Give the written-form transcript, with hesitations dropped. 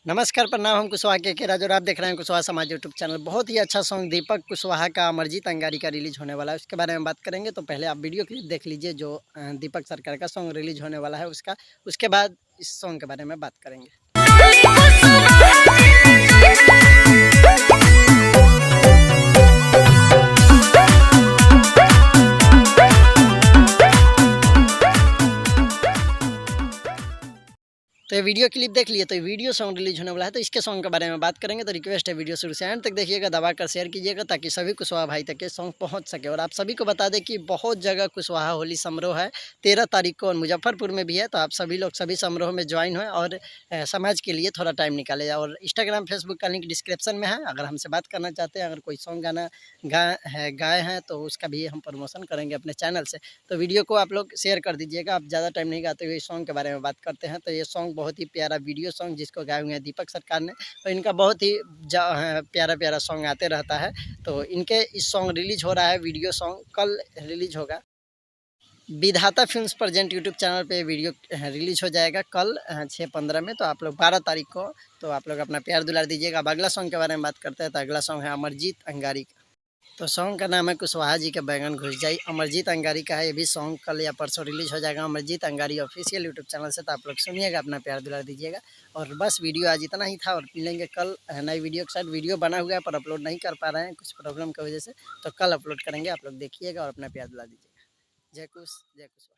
नमस्कार, प्रणाम। हम कुशवाहा के राज और आप देख रहे हैं कुशवाहा समाज यूट्यूब चैनल। बहुत ही अच्छा सॉन्ग दीपक कुशवाहा का अमरजीत अंगारी का रिलीज होने वाला है, उसके बारे में बात करेंगे। तो पहले आप वीडियो क्लिप देख लीजिए जो दीपक सरकार का सॉन्ग रिलीज होने वाला है उसका, उसके बाद इस सॉन्ग के बारे में बात करेंगे। तो ये वीडियो क्लिप देख लिए, तो ये वीडियो सॉन्ग रिलीज होने वाला है, तो इसके सॉन्ग के बारे में बात करेंगे। तो रिक्वेस्ट है वीडियो शुरू से एंड तक देखिएगा, दबा कर शेयर कीजिएगा ताकि सभी कुशवाहा भाई तक ये सॉन्ग पहुंच सके। और आप सभी को बता दें कि बहुत जगह कुशवाहा होली समारोह है 13 तारीख को, और मुजफ्फरपुर में भी है। तो आप सभी लोग सभी समारोह में ज्वाइन हुए और समाज के लिए थोड़ा टाइम निकाले। और इंस्टाग्राम फेसबुक का लिंक डिस्क्रिप्शन में है। अगर हमसे बात करना चाहते हैं, अगर कोई सॉन्ग गाना गाए हैं तो उसका भी हम प्रमोशन करेंगे अपने चैनल से। तो वीडियो को आप लोग शेयर कर दीजिएगा। आप ज़्यादा टाइम नहीं गाते हुए इस सॉन्ग के बारे में बात करते हैं। तो ये सॉन्ग बहुत ही प्यारा वीडियो सॉन्ग जिसको गाए हुए हैं दीपक सरकार ने, और इनका बहुत ही प्यारा सॉन्ग आते रहता है। तो इनके इस सॉन्ग रिलीज हो रहा है, वीडियो सॉन्ग कल रिलीज होगा। विधाता फिल्म्स प्रेजेंट यूट्यूब चैनल पे वीडियो रिलीज हो जाएगा कल 6:15 में। तो आप लोग 12 तारीख को तो आप लोग अपना प्यार दुलार दीजिएगा। अब अगला सॉन्ग के बारे में बात करते हैं। तो अगला सॉन्ग है अमरजीत अंगारी का। तो सॉन्ग का नाम है कुशवाहा जी के बैगन घुस जाई। अमरजीत अंगारी का है। ये भी सॉन्ग कल या परसों रिलीज हो जाएगा Amarjeet angari official YouTube channel से। तो आप लोग सुनिएगा, अपना प्यार दुलार दीजिएगा। और बस वीडियो आज इतना ही था, और मिलेंगे कल नई वीडियो के साथ। वीडियो बना हुआ है पर अपलोड नहीं कर पा रहे हैं कुछ प्रॉब्लम की वजह से, तो कल अपलोड करेंगे। आप लोग देखिएगा और अपना प्यार दुलार दीजिएगा। जय कुश, जय कुश।